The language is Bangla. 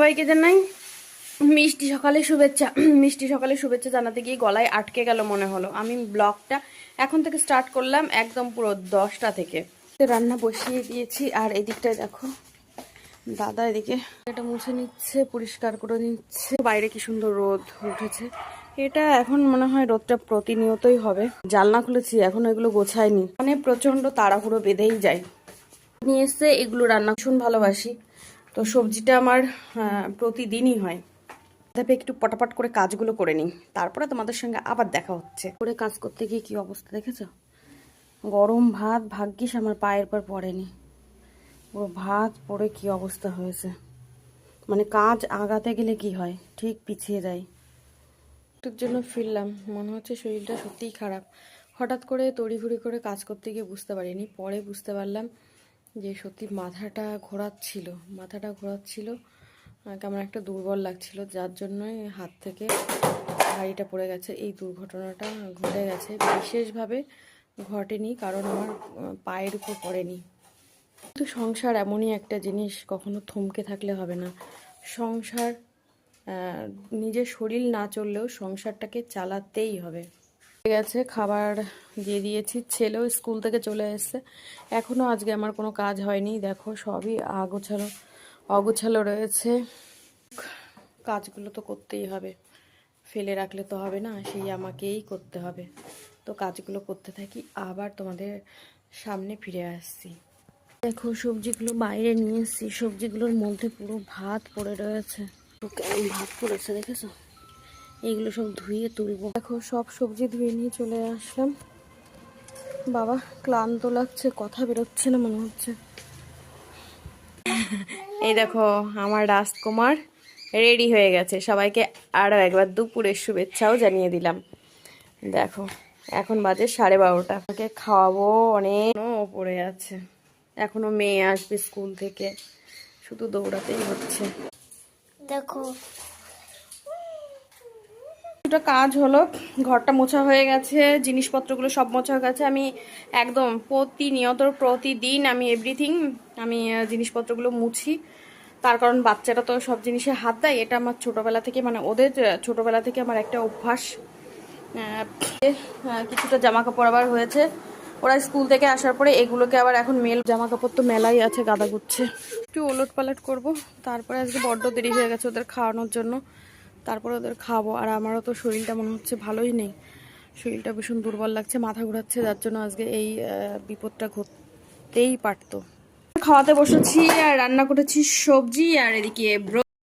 সবাইকে জানাই মিষ্টি সকালে শুভেচ্ছা। মিষ্টি সকালে শুভেচ্ছা জানাতে গিয়ে গলায় আটকে গেল মনে হলো। আমি ব্লগটা এখন থেকে স্টার্ট করলাম একদম পুরো 10টা থেকে। রান্না বসিয়ে দিয়েছি আর এদিকটায় দেখো দাদা এদিকে এটা মুছে নিচ্ছে, পরিষ্কার করে নিচ্ছে। বাইরে কি সুন্দর রোদ উঠেছে। এটা এখন মনে হয় রোদটা প্রতিনিয়তই হবে। জানলা খুলেছি এখন এগুলো গোছায়নি, মানে প্রচন্ড তাড়াহুড়ো বেঁধেই যায়। নিয়ে এসছে এগুলো রান্না ভীষণ ভালোবাসি, তো সবজিটা আমার প্রতিদিনই হয়। তবে একটু পটাপট করে কাজগুলো করে নিই, তারপরে তোমাদের সঙ্গে আবার দেখা হচ্ছে। করে কাজ করতে গিয়ে কি অবস্থা দেখেছো? গরম ভাত ভাগ্যিস আমার পায়ের পর পড়েনি, পুরো ভাত পড়ে কি অবস্থা হয়েছে। মানে কাজ আগাতে গেলে কি হয়, ঠিক পিছিয়ে যায়। একটুর জন্য ফিরলাম, মনে হচ্ছে শরীরটা সত্যিই খারাপ। হঠাৎ করে তড়িঘড়ি করে কাজ করতে গিয়ে বুঝতে পারিনি, পরে বুঝতে পারলাম যে সত্যি মাথাটা ঘোরাচ্ছিল, কেমন একটা দুর্বল লাগছিল, যার জন্যই হাত থেকে হাঁড়িটা পড়ে গেছে। এই দুর্ঘটনাটা ঘটে গেছে, বিশেষভাবে ঘটেনি কারণ আমার পায়ের উপর পড়েনি। কিন্তু সংসার এমনই একটা জিনিস, কখনো থমকে থাকলে হবে না। সংসার নিজের শরীর না চললেও সংসারটাকে চালাতেই হবে। ঠিক আছে, খাবার দিয়ে দিয়েছি, ছেলেও স্কুল থেকে চলে এসেছে। এখনও আজকে আমার কোনো কাজ হয়নি, দেখো সবই অগোছালো রয়েছে। কাজগুলো তো করতেই হবে, ফেলে রাখলে তো হবে না, সেই আমাকেই করতে হবে। তো কাজগুলো করতে থাকি, আবার তোমাদের সামনে ফিরে আসছি। দেখো সবজিগুলো বাইরে নিয়ে এসেছি, সবজিগুলোর মধ্যে পুরো ভাত পড়ে রয়েছে। কেমন ভাত পড়েছে দেখেছো? এইগুলো সব ধুয়ে তুলবো। দেখো সব সবজি ধুয়ে নিয়ে চলে আসলাম। বাবা ক্লান্ত লাগছে, কথা বেরোচ্ছে না মনে হচ্ছে। এই দেখো আমার রাজকুমার রেডি হয়ে গেছে, সবাইকে আরও একবার দুপুরের শুভেচ্ছাও জানিয়ে দিলাম। দেখো এখন বাজে 12:30, ওকে খাওয়াবো, অনেক পড়ে আছে। এখনো মেয়ে আসবে স্কুল থেকে, শুধু দৌড়াতেই হচ্ছে। দেখো দুটো কাজ হলো, ঘরটা মোছা হয়ে গেছে, জিনিসপত্রগুলো সব মোছা হয়ে গেছে। আমি একদম প্রতিদিন আমি এভরিথিং আমি জিনিসপত্রগুলো মুছি, তার কারণ বাচ্চারা তো সব জিনিসে হাত দেয়। এটা আমার ছোটোবেলা থেকে, মানে ওদের ছোটোবেলা থেকে আমার একটা অভ্যাস। কিছুটা জামা কাপড় আবার হয়েছে, ওরা স্কুল থেকে আসার পরে এগুলোকে আবার এখন জামা কাপড় তো মেলাই আছে, গাদা গুচ্ছে। একটু ওলট পালট করবো, তারপরে আজকে বড্ড দেরি হয়ে গেছে ওদের খাওয়ানোর জন্য, তারপরে ওদের খাবো। আর আমারও তো শরীরটা মনে হচ্ছে ভালোই নেই, শরীরটা ভীষণ দুর্বল লাগছে, মাথা ঘোরাচ্ছে, যার জন্য আজকে এই বিপদটা ঘটতেই পারতো। খাওয়াতে বসেছি আর রান্না করেছি সবজি, আর এদিকে